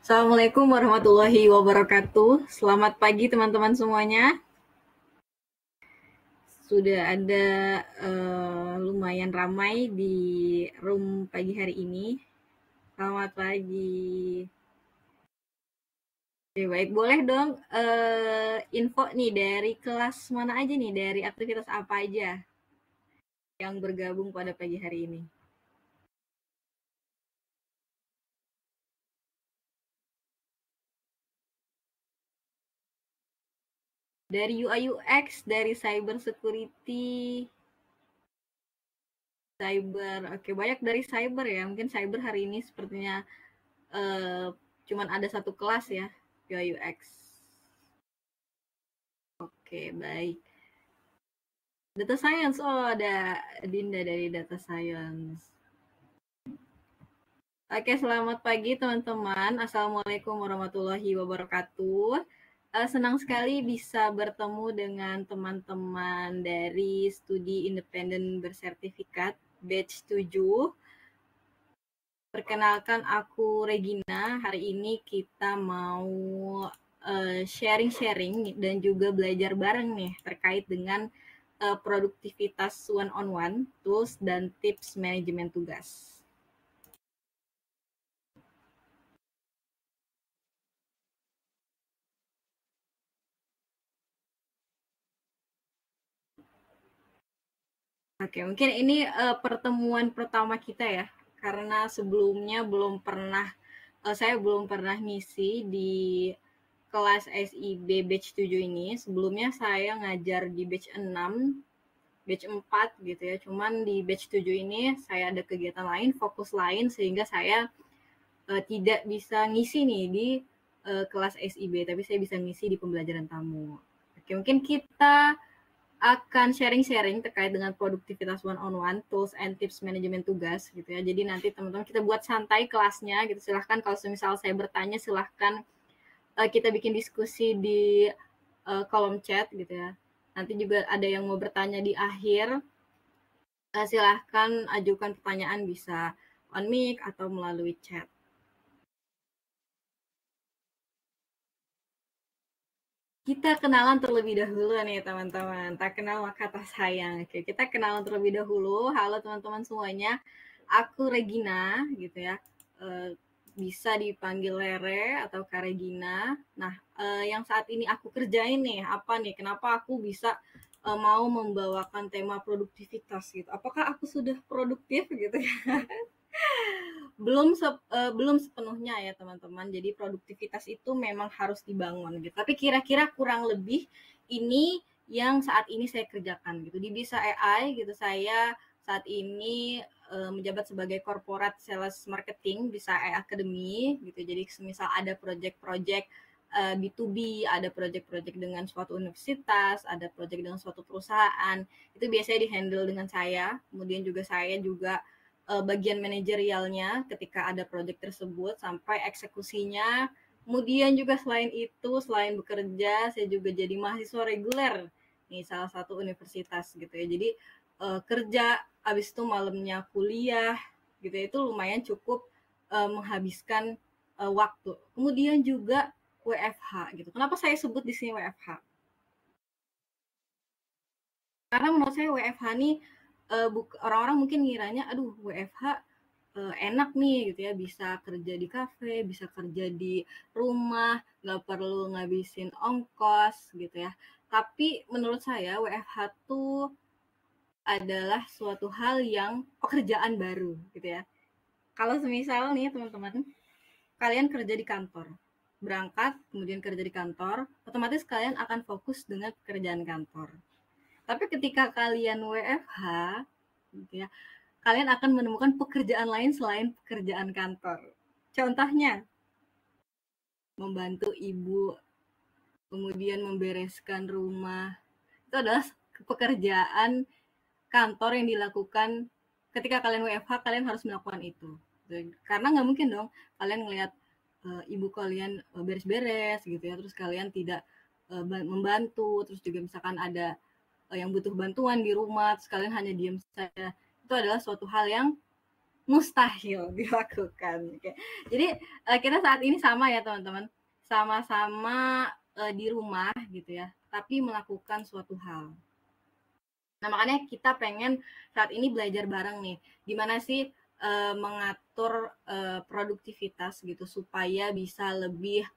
Assalamualaikum warahmatullahi wabarakatuh. Selamat pagi teman-teman semuanya. Sudah ada lumayan ramai di room pagi hari ini. Selamat pagi. Oke, baik, boleh dong info nih dari kelas mana aja nih, dari aktivitas apa aja yang bergabung pada pagi hari ini? Dari UI UX, dari cyber security, cyber, oke, banyak dari cyber ya. Mungkin cyber hari ini sepertinya cuman ada satu kelas ya, UI UX. Oke, baik. Data Science, oh ada Dinda dari Data Science. Oke, selamat pagi teman-teman. Assalamualaikum warahmatullahi wabarakatuh. Senang sekali bisa bertemu dengan teman-teman dari studi independen bersertifikat batch 7. Perkenalkan, aku Regina. Hari ini kita mau sharing-sharing dan juga belajar bareng nih terkait dengan produktivitas one-on-one, tools, dan tips manajemen tugas. Oke, mungkin ini pertemuan pertama kita ya, karena sebelumnya saya belum pernah ngisi di kelas SIB batch 7 ini. Sebelumnya saya ngajar di batch 6, batch 4 gitu ya. Cuman di batch 7 ini saya ada kegiatan lain, fokus lain, sehingga saya tidak bisa ngisi nih di kelas SIB, tapi saya bisa ngisi di pembelajaran tamu. Oke, mungkin kita akan sharing-sharing terkait dengan produktivitas one-on-one, tools and tips manajemen tugas gitu ya. Jadi nanti teman-teman kita buat santai kelasnya gitu. Silahkan kalau misal saya bertanya, silahkan kita bikin diskusi di kolom chat gitu ya. Nanti juga ada yang mau bertanya di akhir, silahkan ajukan pertanyaan, bisa on mic atau melalui chat. Kita kenalan terlebih dahulu nih teman-teman. Tak kenal maka tak sayang. Oke, kita kenalan terlebih dahulu. Halo teman-teman semuanya. Aku Regina gitu ya. Bisa dipanggil Rere atau Kak Regina. Nah, yang saat ini aku kerjain nih apa nih? Kenapa aku bisa mau membawakan tema produktivitas gitu? Apakah aku sudah produktif gitu ya? Belum sepenuhnya ya teman-teman. Jadi produktivitas itu memang harus dibangun gitu. Tapi kira-kira kurang lebih ini yang saat ini saya kerjakan gitu. Di Bisa AI gitu, saya saat ini menjabat sebagai corporate sales marketing Bisa AI Academy gitu. Jadi misal ada project-project B2B, ada project-project dengan suatu universitas, ada project dengan suatu perusahaan, itu biasanya dihandle dengan saya. Kemudian juga saya juga bagian manajerialnya ketika ada proyek tersebut sampai eksekusinya. Kemudian juga selain itu, selain bekerja, saya juga jadi mahasiswa reguler nih salah satu universitas gitu ya. Jadi kerja, habis itu malamnya kuliah gitu ya, itu lumayan cukup menghabiskan waktu. Kemudian juga WFH gitu. Kenapa saya sebut di sini WFH? Karena menurut saya WFH nih orang-orang mungkin ngiranya aduh WFH enak nih gitu ya, bisa kerja di kafe, bisa kerja di rumah, nggak perlu ngabisin ongkos gitu ya. Tapi menurut saya WFH tuh adalah suatu hal yang pekerjaan baru gitu ya. Kalau semisal nih teman-teman, kalian kerja di kantor, berangkat kemudian kerja di kantor, otomatis kalian akan fokus dengan pekerjaan kantor. Tapi ketika kalian WFH, gitu ya, kalian akan menemukan pekerjaan lain selain pekerjaan kantor. Contohnya, membantu ibu, kemudian membereskan rumah. Itu adalah pekerjaan kantor yang dilakukan ketika kalian WFH, kalian harus melakukan itu. Karena nggak mungkin dong kalian ngelihat ibu kalian beres-beres gitu ya, terus kalian tidak membantu, terus juga misalkan ada yang butuh bantuan di rumah, terus kalian hanya diam saja. Itu adalah suatu hal yang mustahil dilakukan. Oke. Jadi kita saat ini sama ya teman-teman, sama-sama di rumah gitu ya, tapi melakukan suatu hal. Nah makanya kita pengen saat ini belajar bareng nih, gimana sih mengatur produktivitas gitu supaya bisa lebih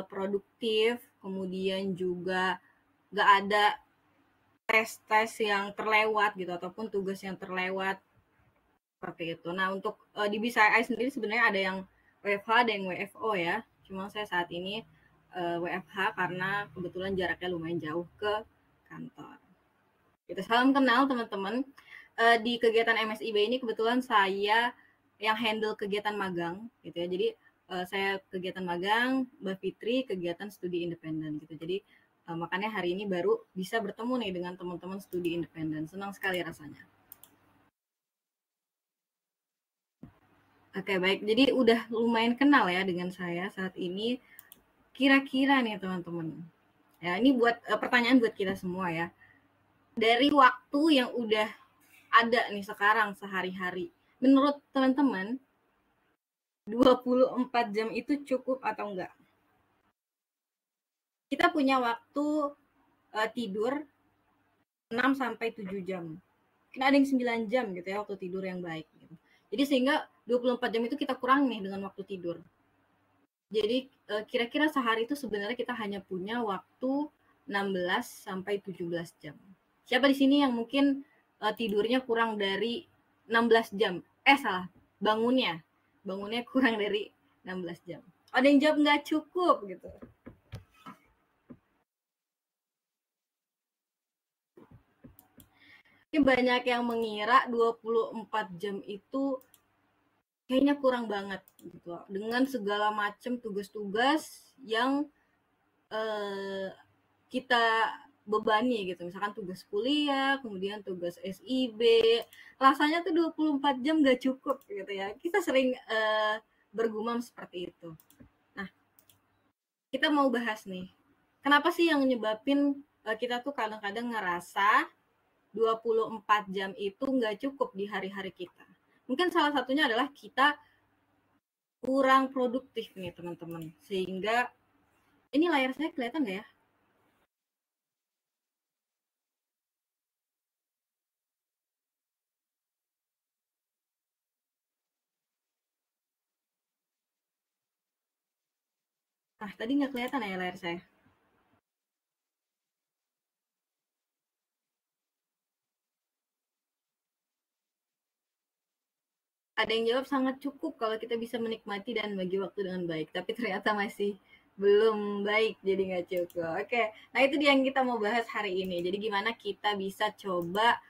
produktif, kemudian juga gak ada tes-tes yang terlewat gitu ataupun tugas yang terlewat seperti itu. Nah untuk di BISAI sendiri sebenarnya ada yang WFH dan yang WFO ya. Cuma saya saat ini WFH karena kebetulan jaraknya lumayan jauh ke kantor. Kita salam kenal teman-teman. Di kegiatan MSIB ini kebetulan saya yang handle kegiatan magang gitu ya. Jadi saya kegiatan magang, Mbak Fitri kegiatan studi independen gitu. Jadi makanya hari ini baru bisa bertemu nih dengan teman-teman studi independen. Senang sekali rasanya. Oke, baik. Jadi udah lumayan kenal ya dengan saya saat ini. Kira-kira nih teman-teman. Ya, ini buat pertanyaan buat kita semua ya. Dari waktu yang udah ada nih sekarang sehari-hari. Menurut teman-teman, 24 jam itu cukup atau enggak? Kita punya waktu tidur 6 sampai 7 jam. Mungkin ada yang 9 jam gitu ya waktu tidur yang baik gitu. Jadi sehingga 24 jam itu kita kurang nih dengan waktu tidur. Jadi kira-kira sehari itu sebenarnya kita hanya punya waktu 16 sampai 17 jam. Siapa di sini yang mungkin tidurnya kurang dari 16 jam? Salah, bangunnya. Bangunnya kurang dari 16 jam. Ada yang jawab nggak cukup gitu. Ini banyak yang mengira 24 jam itu kayaknya kurang banget gitu. Dengan segala macam tugas-tugas yang kita bebani gitu. Misalkan tugas kuliah, kemudian tugas SIB. Rasanya tuh 24 jam gak cukup gitu ya. Kita sering bergumam seperti itu. Nah, kita mau bahas nih. Kenapa sih yang nyebabin kita tuh kadang-kadang ngerasa 24 jam itu gak cukup di hari-hari kita. Mungkin salah satunya adalah kita kurang produktif nih teman-teman. Sehingga, ini layar saya kelihatan gak ya? Nah, tadi nggak kelihatan ya layar saya. Ada yang jawab sangat cukup kalau kita bisa menikmati dan bagi waktu dengan baik, tapi ternyata masih belum baik, jadi nggak cukup. Oke, nah itu dia yang kita mau bahas hari ini. Jadi gimana kita bisa coba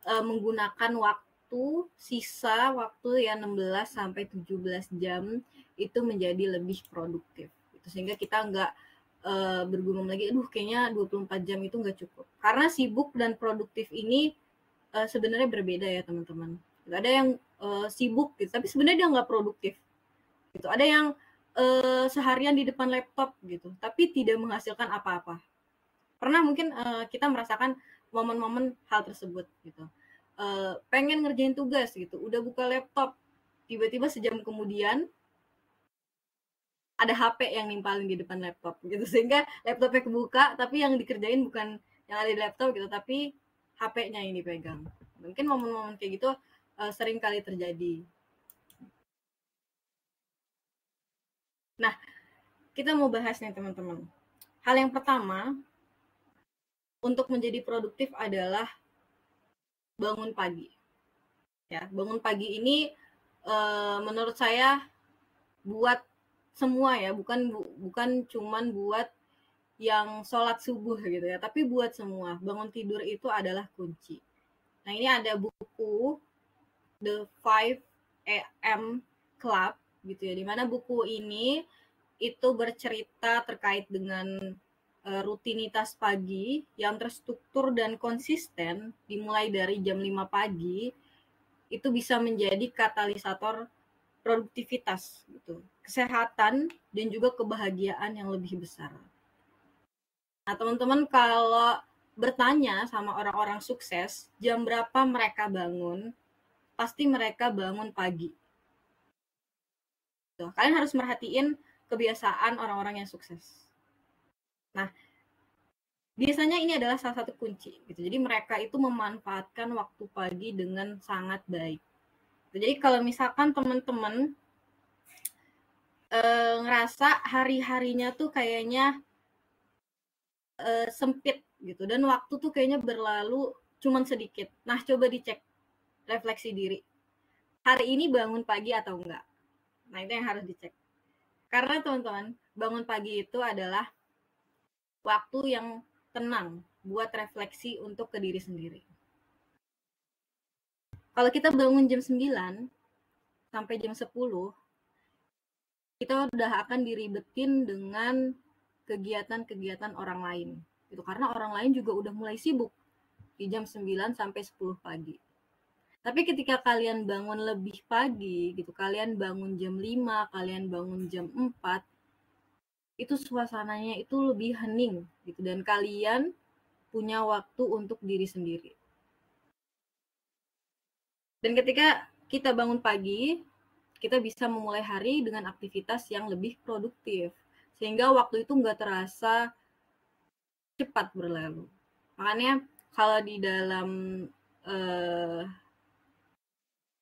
menggunakan waktu sisa waktu yang 16 sampai 17 jam itu menjadi lebih produktif. Gitu. Sehingga kita nggak bergumam lagi, aduh kayaknya 24 jam itu nggak cukup. Karena sibuk dan produktif ini sebenarnya berbeda ya teman-teman. Ada yang sibuk gitu, tapi sebenarnya dia nggak produktif. Gitu. Ada yang seharian di depan laptop gitu, tapi tidak menghasilkan apa-apa. Pernah mungkin kita merasakan momen-momen hal tersebut gitu. Pengen ngerjain tugas gitu, udah buka laptop, tiba-tiba sejam kemudian ada HP yang nimpalin di depan laptop gitu, sehingga laptopnya kebuka tapi yang dikerjain bukan yang ada di laptop gitu, tapi HP-nya yang dipegang. Mungkin momen-momen kayak gitu sering kali terjadi. Nah, kita mau bahas nih teman-teman. Hal yang pertama untuk menjadi produktif adalah bangun pagi. Ya, bangun pagi ini menurut saya buat semua ya, bukan cuman buat yang sholat subuh gitu ya, tapi buat semua. Bangun tidur itu adalah kunci. Nah, ini ada buku The 5 AM Club gitu ya, dimana buku ini itu bercerita terkait dengan rutinitas pagi yang terstruktur dan konsisten dimulai dari jam 5 pagi itu bisa menjadi katalisator produktivitas gitu, kesehatan dan juga kebahagiaan yang lebih besar. Nah, teman-teman kalau bertanya sama orang-orang sukses, jam berapa mereka bangun, pasti mereka bangun pagi. Tuh, kalian harus merhatiin kebiasaan orang-orang yang sukses. Nah, biasanya ini adalah salah satu kunci gitu. Jadi mereka itu memanfaatkan waktu pagi dengan sangat baik. Jadi kalau misalkan teman-teman ngerasa hari-harinya tuh kayaknya sempit gitu dan waktu tuh kayaknya berlalu cuman sedikit. Nah, coba dicek refleksi diri. Hari ini bangun pagi atau enggak? Nah, itu yang harus dicek. Karena teman-teman, bangun pagi itu adalah waktu yang tenang buat refleksi untuk ke diri sendiri. Kalau kita bangun jam 9 sampai jam 10, kita udah akan diribetin dengan kegiatan-kegiatan orang lain. Itu karena orang lain juga udah mulai sibuk di jam 9 sampai 10 pagi. Tapi ketika kalian bangun lebih pagi gitu, kalian bangun jam 5, kalian bangun jam 4, itu suasananya itu lebih hening gitu dan kalian punya waktu untuk diri sendiri. Dan ketika kita bangun pagi, kita bisa memulai hari dengan aktivitas yang lebih produktif. Sehingga waktu itu nggak terasa cepat berlalu. Makanya kalau di dalam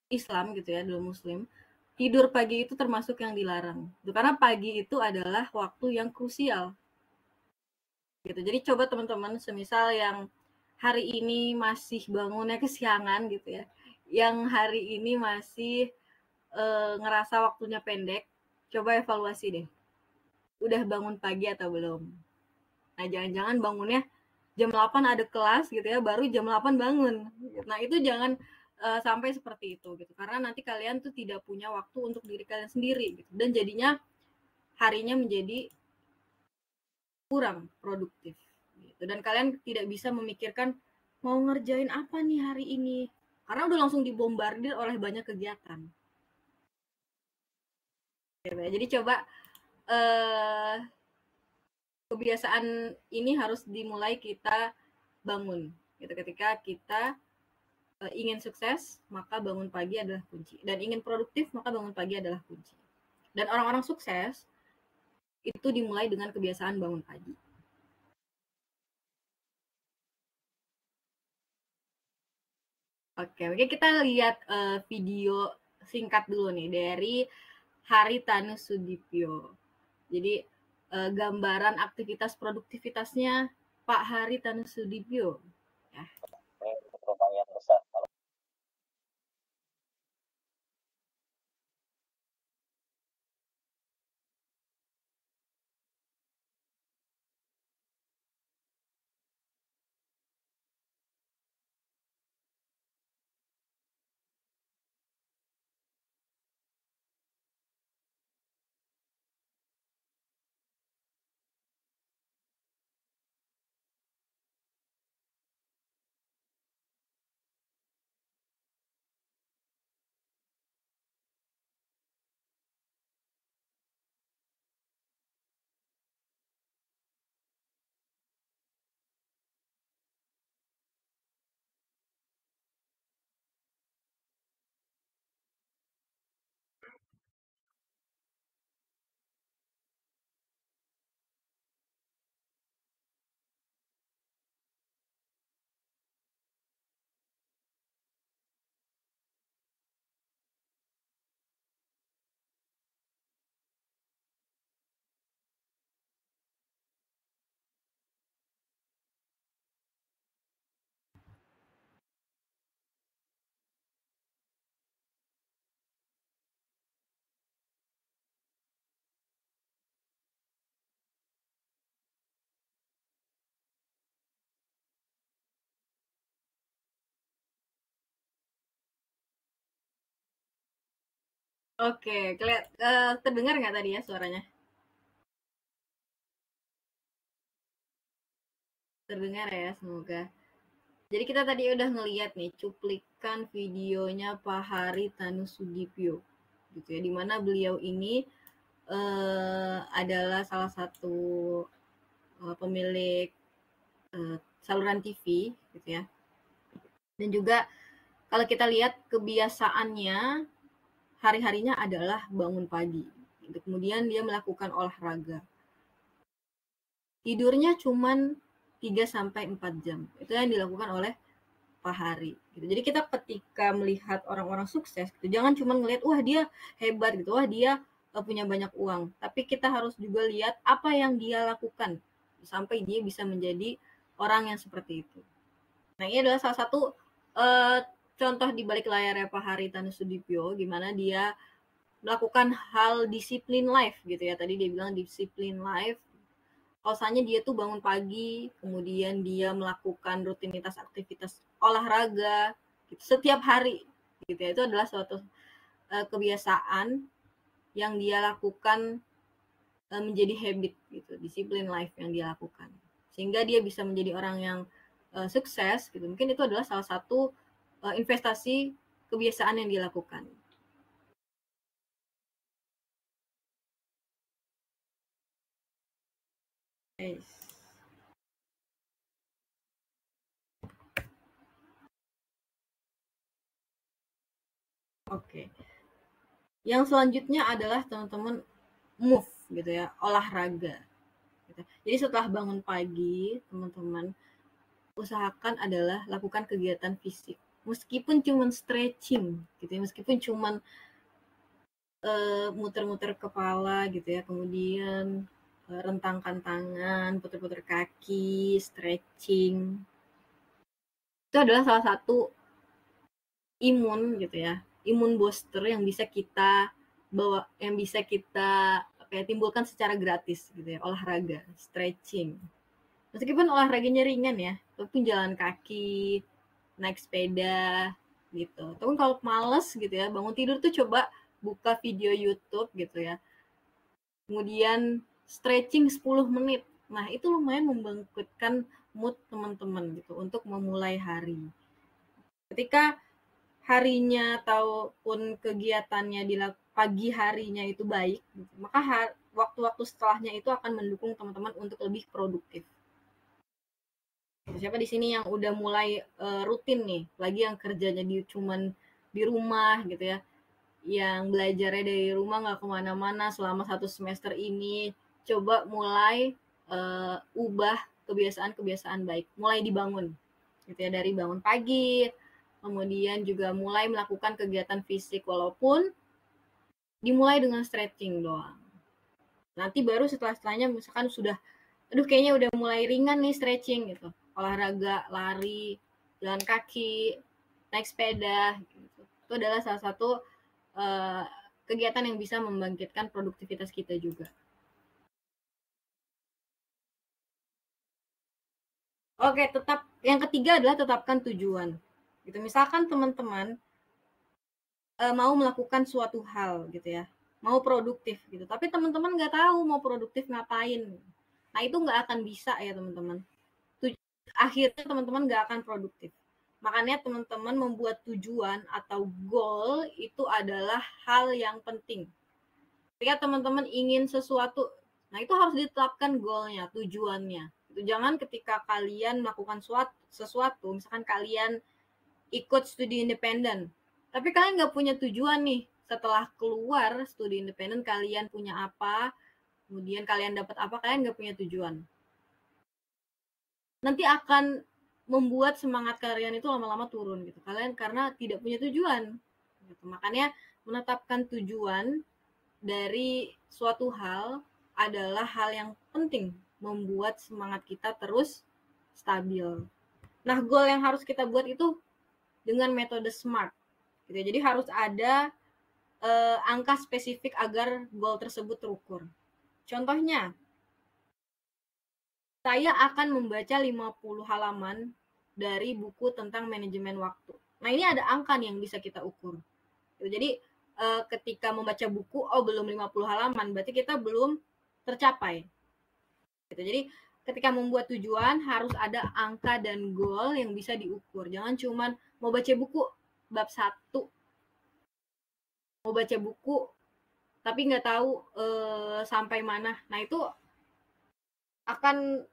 Islam gitu ya, dalam Muslim, tidur pagi itu termasuk yang dilarang. Karena pagi itu adalah waktu yang krusial. Gitu. Jadi coba teman-teman semisal yang hari ini masih bangunnya kesiangan gitu ya, yang hari ini masih ngerasa waktunya pendek, coba evaluasi deh. Udah bangun pagi atau belum? Nah, jangan-jangan bangunnya jam 8 ada kelas gitu ya, baru jam 8 bangun. Nah, itu jangan sampai seperti itu gitu. Karena nanti kalian tuh tidak punya waktu untuk diri kalian sendiri gitu. Dan jadinya harinya menjadi kurang produktif gitu. Dan kalian tidak bisa memikirkan mau ngerjain apa nih hari ini. Karena udah langsung dibombardir oleh banyak kegiatan. Jadi coba kebiasaan ini harus dimulai kita bangun gitu. Ketika kita ingin sukses, maka bangun pagi adalah kunci. Dan ingin produktif, maka bangun pagi adalah kunci. Dan orang-orang sukses itu dimulai dengan kebiasaan bangun pagi. Oke, kita lihat video singkat dulu nih dari Haritanu Sudipyo. Jadi gambaran aktivitas produktivitasnya Pak Haritanu Sudipyo. Ya. Lumayan besar. Oke, terdengar nggak tadi ya suaranya? Terdengar ya, semoga. Jadi kita tadi udah ngeliat nih cuplikan videonya Pak Haritanu Sudipyo, gitu ya, dimana beliau ini adalah salah satu pemilik saluran TV, gitu ya, dan juga kalau kita lihat kebiasaannya hari-harinya adalah bangun pagi. Kemudian dia melakukan olahraga. Tidurnya cuman 3 sampai 4 jam. Itu yang dilakukan oleh Pak Hari. Gitu. Jadi kita ketika melihat orang-orang sukses, gitu, jangan cuma ngelihat wah dia hebat gitu, wah dia punya banyak uang. Tapi kita harus juga lihat apa yang dia lakukan sampai dia bisa menjadi orang yang seperti itu. Nah, ini adalah salah satu contoh di balik layarnya Pak Hari Tanusudibyo, gimana dia melakukan hal disiplin life gitu ya. Tadi dia bilang disiplin life. Alasannya dia tuh bangun pagi, kemudian dia melakukan rutinitas aktivitas olahraga gitu, setiap hari gitu ya. Itu adalah suatu kebiasaan yang dia lakukan menjadi habit gitu, disiplin life yang dia lakukan. Sehingga dia bisa menjadi orang yang sukses gitu. Mungkin itu adalah salah satu investasi kebiasaan yang dia lakukan. Yes. Oke. Yang selanjutnya adalah teman-teman move gitu ya, olahraga. Gitu. Jadi setelah bangun pagi, teman-teman usahakan adalah lakukan kegiatan fisik. Meskipun cuma stretching gitu ya, meskipun cuma muter-muter kepala gitu ya, kemudian rentangkan tangan, putar-putar kaki, stretching. Itu adalah salah satu imun gitu ya, imun booster yang bisa kita bawa, yang bisa kita kayak timbulkan secara gratis gitu ya, olahraga, stretching. Meskipun olahraganya ringan ya, tapi jalan kaki, naik sepeda gitu. Tapi kalau males gitu ya, bangun tidur tuh coba buka video YouTube gitu ya. Kemudian stretching 10 menit. Nah, itu lumayan membangkitkan mood teman-teman gitu untuk memulai hari. Ketika harinya ataupun kegiatannya di pagi harinya itu baik, gitu, maka waktu-waktu setelahnya itu akan mendukung teman-teman untuk lebih produktif. Siapa di sini yang udah mulai rutin nih, lagi yang kerjanya cuman di rumah gitu ya, yang belajarnya dari rumah nggak kemana-mana selama 1 semester ini, coba mulai ubah kebiasaan-kebiasaan baik, mulai dibangun gitu ya, dari bangun pagi, kemudian juga mulai melakukan kegiatan fisik walaupun dimulai dengan stretching doang. Nanti baru setelahnya misalkan sudah aduh kayaknya udah mulai ringan nih stretching gitu, olahraga lari, jalan kaki, naik sepeda gitu. Itu adalah salah satu kegiatan yang bisa membangkitkan produktivitas kita juga. Oke, tetap yang ketiga adalah tetapkan tujuan gitu. Misalkan teman-teman mau melakukan suatu hal gitu ya, mau produktif gitu, tapi teman-teman nggak tahu mau produktif ngapain. Nah, itu nggak akan bisa ya teman-teman. Akhirnya teman-teman nggak akan produktif. Makanya teman-teman membuat tujuan atau goal itu adalah hal yang penting. Ketika teman-teman ingin sesuatu, nah itu harus ditetapkan goalnya, tujuannya. Jangan ketika kalian melakukan sesuatu, misalkan kalian ikut studi independen, tapi kalian nggak punya tujuan nih. Setelah keluar studi independen, kalian punya apa, kemudian kalian dapat apa, kalian nggak punya tujuan. Nanti akan membuat semangat kalian itu lama-lama turun gitu. Kalian karena tidak punya tujuan. Gitu. Makanya menetapkan tujuan dari suatu hal adalah hal yang penting, membuat semangat kita terus stabil. Nah, goal yang harus kita buat itu dengan metode SMART. Gitu. Jadi harus ada angka spesifik agar goal tersebut terukur. Contohnya, saya akan membaca 50 halaman dari buku tentang manajemen waktu. Nah, ini ada angka nih yang bisa kita ukur. Jadi ketika membaca buku, oh belum 50 halaman, berarti kita belum tercapai. Jadi ketika membuat tujuan harus ada angka dan goal yang bisa diukur. Jangan cuman mau baca buku bab 1, mau baca buku tapi nggak tahu sampai mana. Nah, itu akan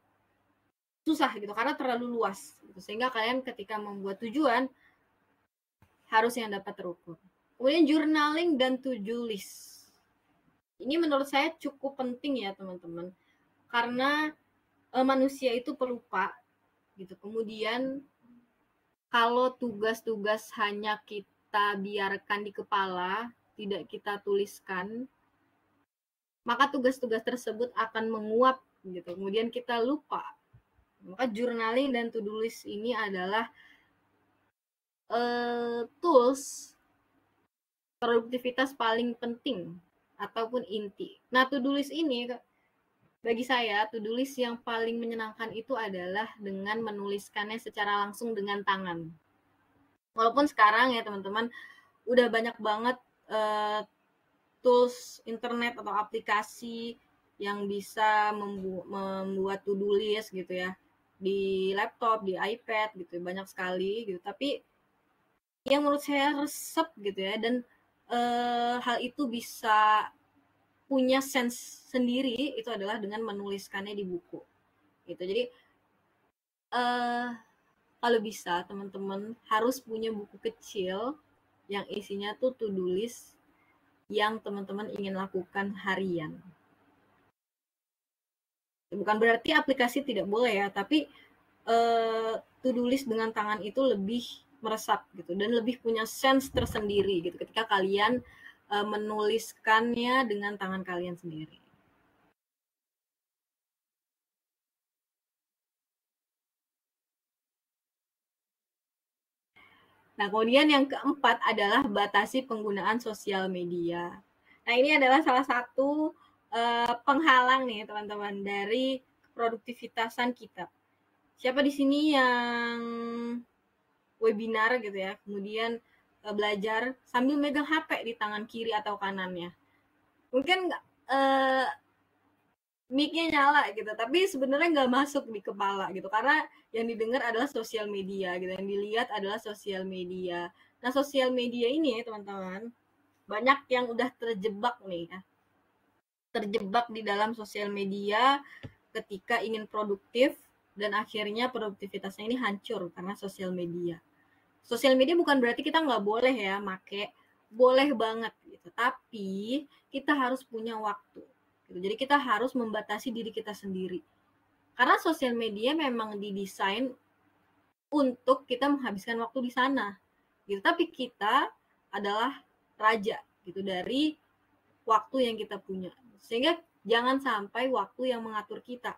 susah gitu karena terlalu luas gitu. Sehingga kalian ketika membuat tujuan harus yang dapat terukur. Kemudian journaling dan to-do list. Ini menurut saya cukup penting ya teman-teman, karena manusia itu pelupa gitu. Kemudian kalau tugas-tugas hanya kita biarkan di kepala, tidak kita tuliskan, maka tugas-tugas tersebut akan menguap gitu. Kemudian kita lupa. Maka journaling dan to-do list ini adalah tools produktivitas paling penting ataupun inti. Nah, to-do list ini bagi saya, to-do list yang paling menyenangkan itu adalah dengan menuliskannya secara langsung dengan tangan. Walaupun sekarang ya teman-teman, udah banyak banget tools internet atau aplikasi yang bisa membuat to-do list gitu ya, di laptop, di iPad gitu, banyak sekali gitu. Tapi yang menurut saya resep gitu ya, dan hal itu bisa punya sense sendiri itu adalah dengan menuliskannya di buku gitu. Jadi kalau bisa teman-teman harus punya buku kecil yang isinya tuh to-do list yang teman-teman ingin lakukan harian. Bukan berarti aplikasi tidak boleh ya, tapi to-do list dengan tangan itu lebih meresap gitu dan lebih punya sense tersendiri gitu ketika kalian menuliskannya dengan tangan kalian sendiri. Nah, kemudian yang keempat adalah batasi penggunaan sosial media. Nah, ini adalah salah satu penghalang nih teman-teman dari produktivitasan kita. Siapa di sini yang webinar gitu ya, kemudian belajar sambil megang HP di tangan kiri atau kanannya? Mungkin mic-nya nyala gitu, tapi sebenarnya nggak masuk di kepala gitu, karena yang didengar adalah sosial media gitu, yang dilihat adalah sosial media. Nah, sosial media ini teman-teman, banyak yang udah terjebak nih ya, terjebak di dalam sosial media ketika ingin produktif, dan akhirnya produktivitasnya ini hancur karena sosial media. Sosial media bukan berarti kita nggak boleh ya make, boleh banget gitu, tapi kita harus punya waktu gitu. Jadi kita harus membatasi diri kita sendiri, karena sosial media memang didesain untuk kita menghabiskan waktu di sana gitu, tapi kita adalah raja gitu dari waktu yang kita punya, sehingga jangan sampai waktu yang mengatur kita,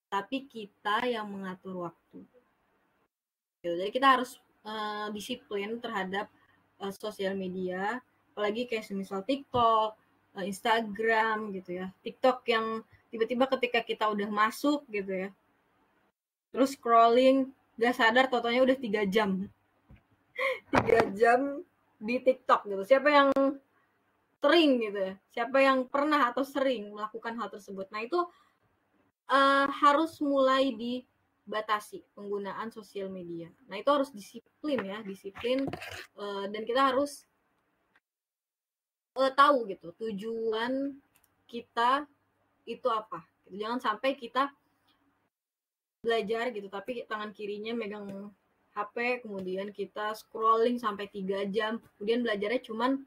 tapi kita yang mengatur waktu gitu. Jadi kita harus disiplin terhadap sosial media, apalagi kayak semisal TikTok, Instagram gitu ya. TikTok yang tiba-tiba ketika kita udah masuk gitu ya, terus scrolling, gak sadar totalnya udah 3 jam. 3 jam di TikTok gitu. Siapa yang sering gitu ya? Siapa yang pernah atau sering melakukan hal tersebut? Nah, itu harus mulai dibatasi penggunaan sosial media. Nah, itu harus disiplin ya, disiplin, dan kita harus tahu gitu tujuan kita itu apa. Jangan sampai kita belajar gitu, tapi tangan kirinya megang HP, kemudian kita scrolling sampai 3 jam, kemudian belajarnya cuman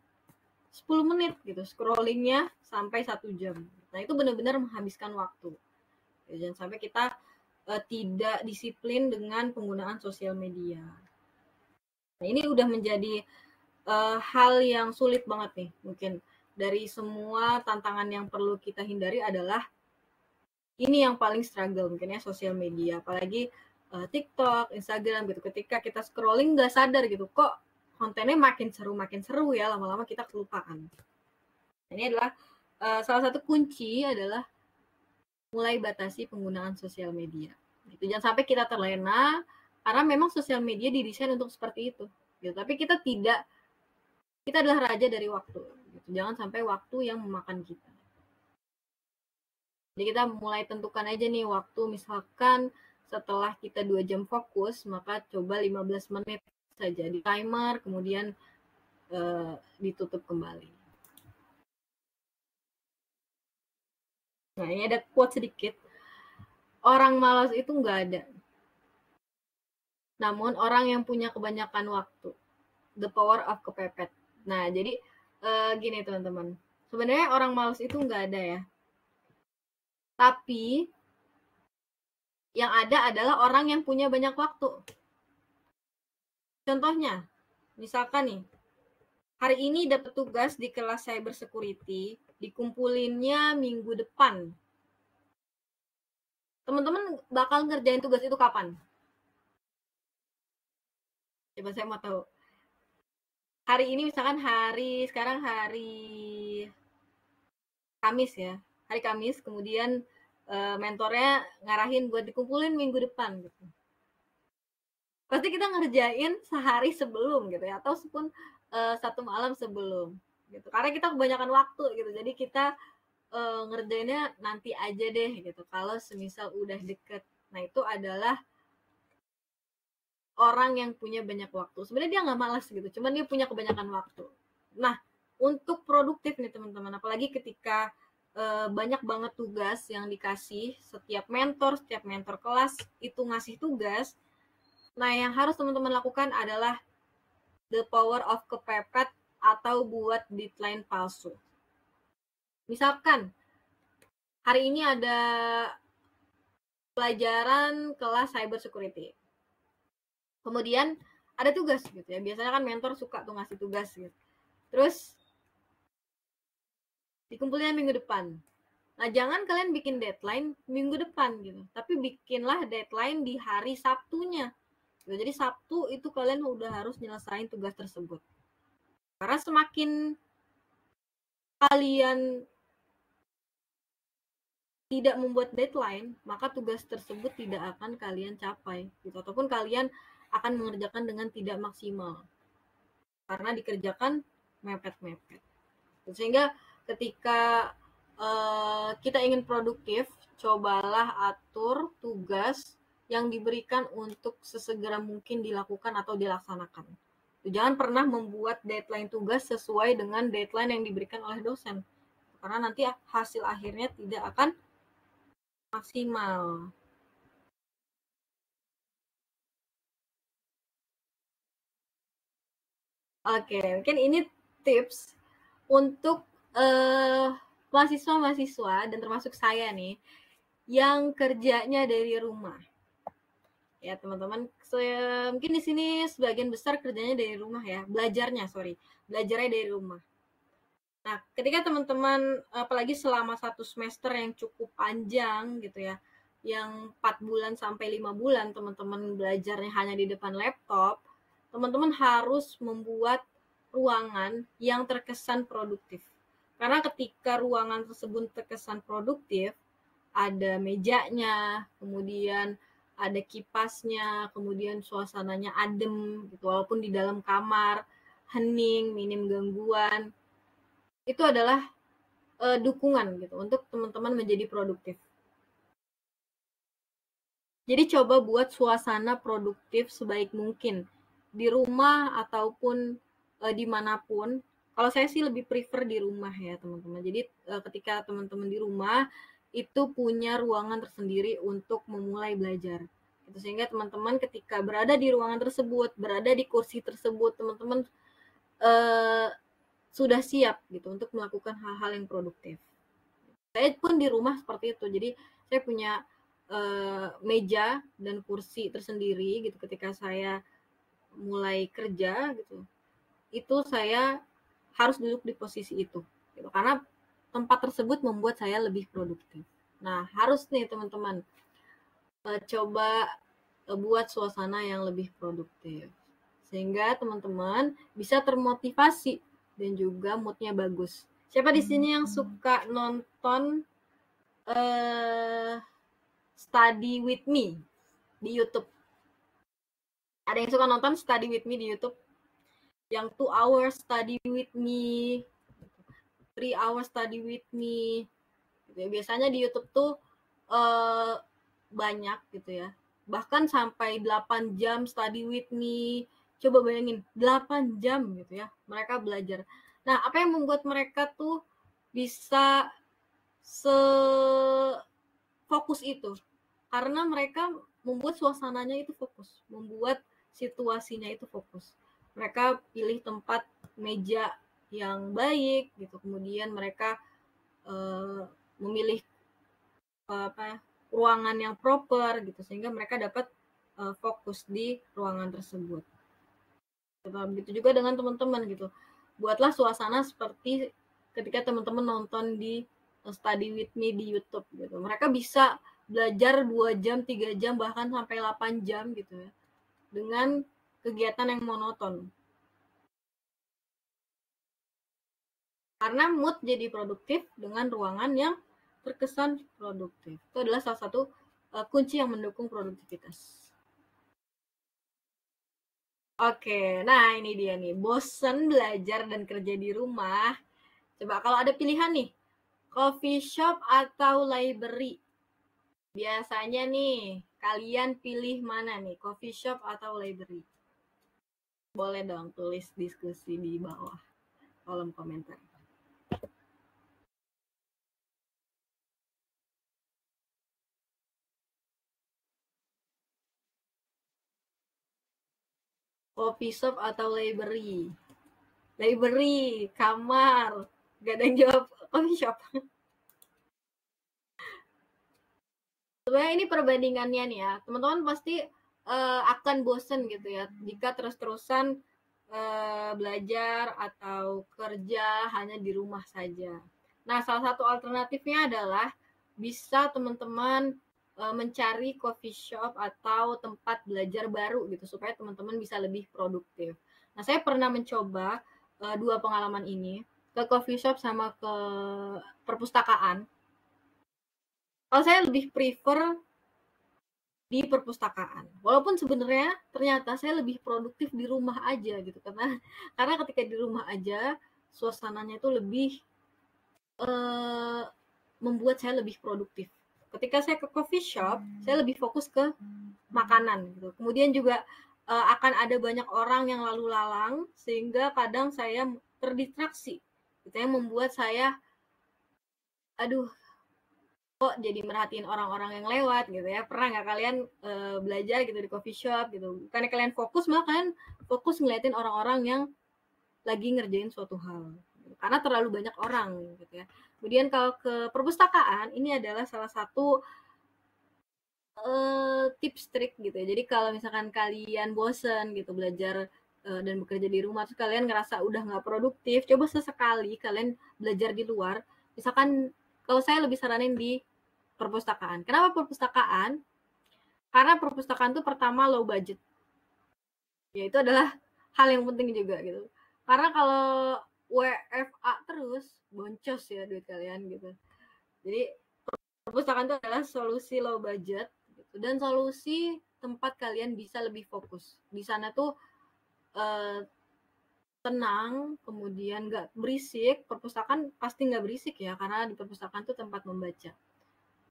10 menit gitu, scrollingnya sampai 1 jam. Nah, itu benar-benar menghabiskan waktu. Jangan sampai kita tidak disiplin dengan penggunaan sosial media. Nah, ini udah menjadi hal yang sulit banget nih. Mungkin dari semua tantangan yang perlu kita hindari adalah ini yang paling struggle mungkin ya, sosial media. Apalagi TikTok, Instagram gitu. Ketika kita scrolling nggak sadar gitu, kok kontennya makin seru ya, lama-lama kita kelupaan. Ini adalah salah satu kunci adalah mulai batasi penggunaan sosial media. Gitu. Jangan sampai kita terlena, karena memang sosial media didesain untuk seperti itu. Gitu. Tapi kita adalah raja dari waktu. Gitu. Jangan sampai waktu yang memakan kita. Jadi kita mulai tentukan aja nih waktu, misalkan setelah kita 2 jam fokus, maka coba 15 menit saja di timer, kemudian ditutup kembali. Nah, ini ada quote sedikit. Orang malas itu nggak ada. Namun orang yang punya kebanyakan waktu. The Power of Kepepet. Nah, jadi gini teman-teman. Sebenarnya orang malas itu nggak ada ya. Tapi yang ada adalah orang yang punya banyak waktu. Contohnya, misalkan nih, hari ini dapat tugas di kelas cyber security, dikumpulinnya minggu depan. Teman-teman bakal ngerjain tugas itu kapan? Coba saya mau tahu. Hari ini misalkan sekarang hari Kamis ya. Hari Kamis, kemudian mentornya ngarahin buat dikumpulin minggu depan gitu. Pasti kita ngerjain sehari sebelum gitu ya, atau pun satu malam sebelum gitu. Karena kita kebanyakan waktu gitu. Jadi kita ngerjainnya nanti aja deh gitu. Kalau semisal udah deket. Nah, itu adalah orang yang punya banyak waktu. Sebenarnya dia nggak malas gitu, cuman dia punya kebanyakan waktu. Nah, untuk produktif nih teman-teman, apalagi ketika banyak banget tugas yang dikasih, setiap mentor kelas itu ngasih tugas. Nah, yang harus teman-teman lakukan adalah the power of kepepet atau buat deadline palsu. Misalkan hari ini ada pelajaran kelas cyber security. Kemudian ada tugas gitu ya. Biasanya kan mentor suka tuh ngasih tugas gitu. Terus dikumpulnya minggu depan. Nah, jangan kalian bikin deadline minggu depan gitu. Tapi bikinlah deadline di hari Sabtunya. Jadi Sabtu itu kalian udah harus nyelesain tugas tersebut. Karena semakin kalian tidak membuat deadline, maka tugas tersebut tidak akan kalian capai gitu, ataupun kalian akan mengerjakan dengan tidak maksimal karena dikerjakan mepet-mepet. Sehingga ketika kita ingin produktif, cobalah atur tugas yang diberikan untuk sesegera mungkin dilakukan atau dilaksanakan. Jangan pernah membuat deadline tugas sesuai dengan deadline yang diberikan oleh dosen, karena nanti hasil akhirnya tidak akan maksimal. Oke, mungkin ini tips untuk mahasiswa-mahasiswa dan termasuk saya nih yang kerjanya dari rumah. Ya, teman-teman, mungkin di sini sebagian besar kerjanya dari rumah ya, belajarnya dari rumah. Nah, ketika teman-teman apalagi selama satu semester yang cukup panjang gitu ya, yang 4 bulan sampai 5 bulan teman-teman belajarnya hanya di depan laptop, teman-teman harus membuat ruangan yang terkesan produktif. Karena ketika ruangan tersebut terkesan produktif, ada mejanya, kemudian ada kipasnya, kemudian suasananya adem gitu, walaupun di dalam kamar, hening, minim gangguan. Itu adalah dukungan gitu untuk teman-teman menjadi produktif. Jadi coba buat suasana produktif sebaik mungkin di rumah ataupun dimanapun. Kalau saya sih lebih prefer di rumah ya teman-teman. Jadi ketika teman-teman di rumah itu punya ruangan tersendiri untuk memulai belajar. Gitu. Sehingga teman-teman ketika berada di ruangan tersebut, berada di kursi tersebut, teman-teman sudah siap gitu untuk melakukan hal-hal yang produktif. Saya pun di rumah seperti itu. Jadi saya punya meja dan kursi tersendiri gitu ketika saya mulai kerja gitu. Itu saya harus duduk di posisi itu gitu. Karena tempat tersebut membuat saya lebih produktif. Nah, harus nih teman-teman coba buat suasana yang lebih produktif. Sehingga teman-teman bisa termotivasi dan juga moodnya bagus. Siapa di sini yang suka nonton Study With Me di YouTube? Ada yang suka nonton Study With Me di YouTube? Yang 2 hours Study With Me, 3 hours Study With Me. Biasanya di YouTube tuh banyak gitu ya. Bahkan sampai 8 jam Study With Me. Coba bayangin, 8 jam gitu ya mereka belajar. Nah, apa yang membuat mereka tuh bisa fokus itu? Karena mereka membuat suasananya itu fokus, membuat situasinya itu fokus. mereka pilih tempat meja yang baik gitu, kemudian mereka memilih ruangan yang proper gitu, sehingga mereka dapat fokus di ruangan tersebut. Begitu juga dengan teman-teman gitu, buatlah suasana seperti ketika teman-teman nonton di Study With Me di YouTube gitu. Mereka bisa belajar 2 jam, 3 jam, bahkan sampai 8 jam gitu ya, dengan kegiatan yang monoton. Karena mood jadi produktif dengan ruangan yang terkesan produktif. Itu adalah salah satu kunci yang mendukung produktivitas. Oke, nah ini dia nih. Bosen belajar dan kerja di rumah. Coba kalau ada pilihan nih, coffee shop atau library. Biasanya nih, kalian pilih mana nih? Coffee shop atau library? Boleh dong tulis diskusi di bawah kolom komentar. Coffee shop atau library? Library, kamar. Gak ada yang jawab coffee shop. Sebenarnya ini perbandingannya nih ya. Teman-teman pasti akan bosen gitu ya jika terus-terusan belajar atau kerja hanya di rumah saja. Nah, salah satu alternatifnya adalah bisa teman-teman mencari coffee shop atau tempat belajar baru gitu supaya teman-teman bisa lebih produktif. Nah, saya pernah mencoba dua pengalaman ini, ke coffee shop sama ke perpustakaan. Kalau saya lebih prefer di perpustakaan. Walaupun sebenarnya ternyata saya lebih produktif di rumah aja gitu, karena ketika di rumah aja suasananya itu lebih membuat saya lebih produktif. Ketika saya ke coffee shop, saya lebih fokus ke makanan gitu. Kemudian juga akan ada banyak orang yang lalu lalang sehingga kadang saya terdistraksi. Gitu yang membuat saya aduh kok jadi merhatiin orang-orang yang lewat gitu ya. Pernah nggak kalian belajar gitu di coffee shop gitu, bukannya kalian fokus, malah kalian fokus ngeliatin orang-orang yang lagi ngerjain suatu hal karena terlalu banyak orang gitu ya. Kemudian kalau ke perpustakaan, ini adalah salah satu tips trik gitu ya. Jadi kalau misalkan kalian bosen gitu belajar dan bekerja di rumah, terus kalian ngerasa udah nggak produktif, coba sesekali kalian belajar di luar. Misalkan kalau saya lebih saranin di perpustakaan. Kenapa perpustakaan? Karena perpustakaan itu pertama low budget. Ya itu adalah hal yang penting juga gitu. Karena kalau WFA terus boncos ya duit kalian gitu. Jadi perpustakaan itu adalah solusi low budget gitu. Dan solusi tempat kalian bisa lebih fokus. Di sana tuh tenang, kemudian nggak berisik. Perpustakaan pasti nggak berisik ya, karena di perpustakaan tuh tempat membaca.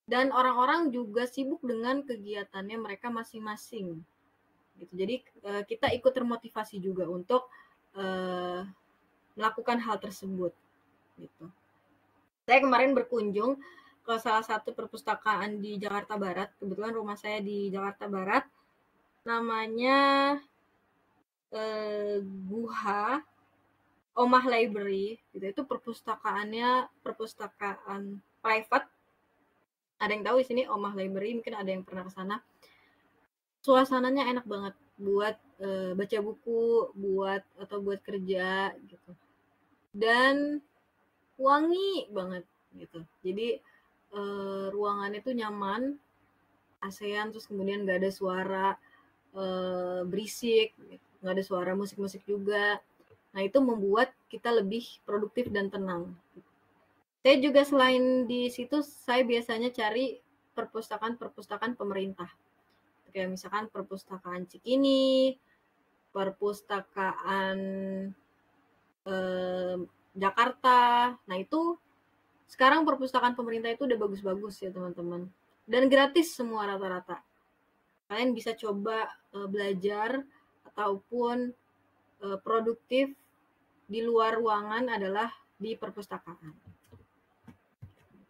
Dan orang-orang juga sibuk dengan kegiatannya mereka masing-masing gitu. Jadi kita ikut termotivasi juga untuk melakukan hal tersebut gitu. Saya kemarin berkunjung ke salah satu perpustakaan di Jakarta Barat. Kebetulan rumah saya di Jakarta Barat. Namanya Guha Omah Library gitu. Itu perpustakaannya perpustakaan private. Ada yang tahu di sini Omah Library, mungkin ada yang pernah ke sana. Suasananya enak banget buat baca buku, buat kerja gitu. Dan wangi banget gitu. Jadi ruangannya tuh nyaman, ASEAN, terus kemudian nggak ada suara berisik, gitu. Nggak ada suara musik-musik juga. Nah itu membuat kita lebih produktif dan tenang. Saya juga selain di situ, saya biasanya cari perpustakaan pemerintah. Kayak misalkan perpustakaan Cikini, perpustakaan Jakarta. Nah itu sekarang perpustakaan pemerintah itu udah bagus-bagus ya teman-teman. Dan gratis semua rata-rata. Kalian bisa coba belajar ataupun produktif di luar ruangan adalah di perpustakaan.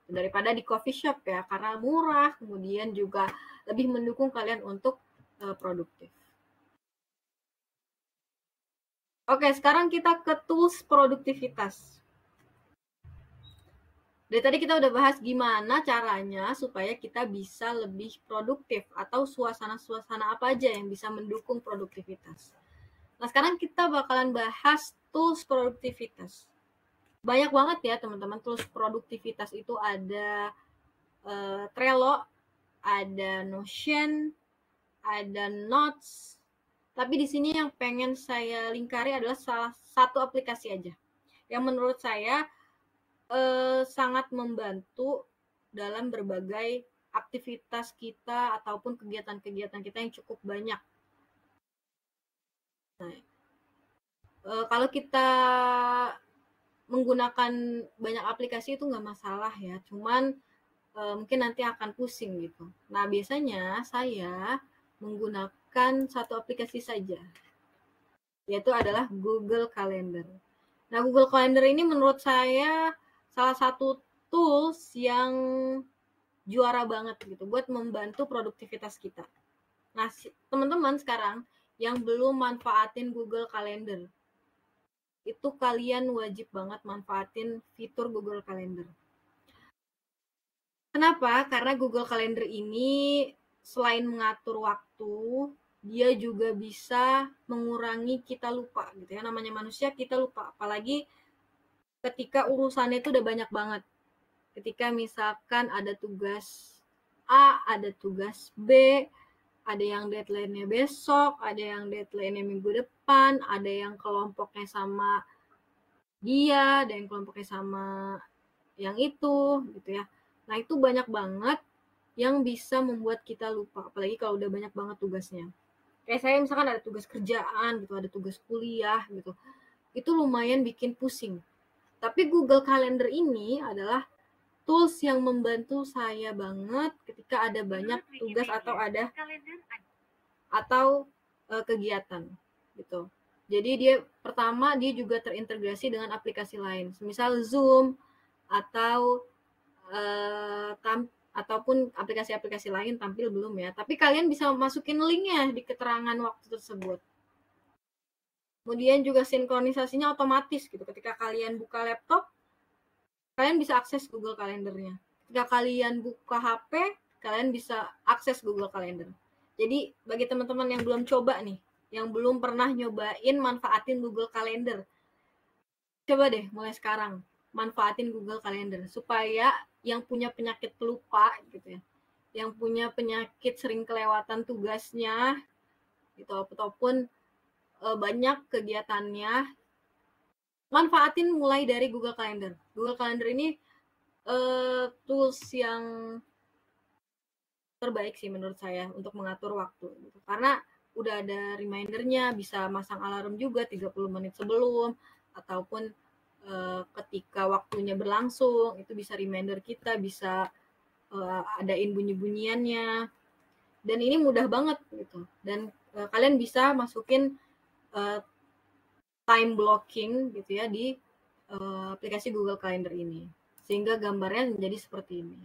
Daripada di coffee shop ya, karena murah, kemudian juga lebih mendukung kalian untuk produktif. Oke, sekarang kita ke tools produktivitas. Dari tadi kita udah bahas gimana caranya supaya kita bisa lebih produktif atau suasana-suasana apa aja yang bisa mendukung produktivitas. Nah, sekarang kita bakalan bahas tools produktivitas. Banyak banget ya teman-teman tools produktivitas itu ada Trello, ada Notion, ada Notes. Tapi di sini yang pengen saya lingkari adalah salah satu aplikasi aja yang menurut saya sangat membantu dalam berbagai aktivitas kita ataupun kegiatan-kegiatan kita yang cukup banyak. Nah, kalau kita menggunakan banyak aplikasi itu nggak masalah ya, cuman mungkin nanti akan pusing gitu. Nah, biasanya saya menggunakan satu aplikasi saja, yaitu adalah Google Calendar. Nah, Google Calendar ini menurut saya salah satu tools yang juara banget gitu buat membantu produktivitas kita. Nah, teman-teman sekarang yang belum manfaatin Google Calendar, itu kalian wajib banget manfaatin fitur Google Calendar. Kenapa? Karena Google Calendar ini selain mengatur waktu, dia juga bisa mengurangi kita lupa gitu ya. Namanya manusia kita lupa, apalagi ketika urusannya itu udah banyak banget. Ketika misalkan ada tugas A, ada tugas B, ada yang deadline-nya besok, ada yang deadline-nya minggu depan, ada yang kelompoknya sama dia, ada yang kelompoknya sama yang itu gitu ya. Nah, itu banyak banget yang bisa membuat kita lupa, apalagi kalau udah banyak banget tugasnya. Kayak saya misalkan ada tugas kerjaan gitu, ada tugas kuliah gitu. Itu lumayan bikin pusing. Tapi Google Calendar ini adalah tools yang membantu saya banget ketika ada banyak tugas atau kegiatan gitu. Jadi dia pertama dia juga terintegrasi dengan aplikasi lain, misal Zoom atau ataupun aplikasi-aplikasi lain tampil belum ya. Tapi kalian bisa masukin linknya di keterangan waktu tersebut. Kemudian juga sinkronisasinya otomatis gitu. Ketika kalian buka laptop, kalian bisa akses Google Calendar-nya. Ketika kalian buka HP, kalian bisa akses Google Calendar. Jadi bagi teman-teman yang belum coba nih, yang belum pernah nyobain manfaatin Google Calendar, coba deh mulai sekarang manfaatin Google Calendar supaya yang punya penyakit pelupa gitu ya, yang punya penyakit sering kelewatan tugasnya gitu ataupun banyak kegiatannya, manfaatin mulai dari Google Calendar. Google Calendar ini tools yang terbaik sih menurut saya untuk mengatur waktu gitu. Karena udah ada remindernya, bisa masang alarm juga 30 menit sebelum ataupun ketika waktunya berlangsung itu bisa reminder kita, bisa adain bunyi-bunyiannya. Dan ini mudah banget gitu. Dan kalian bisa masukin time blocking gitu ya di aplikasi Google Calendar ini. Sehingga gambarnya menjadi seperti ini.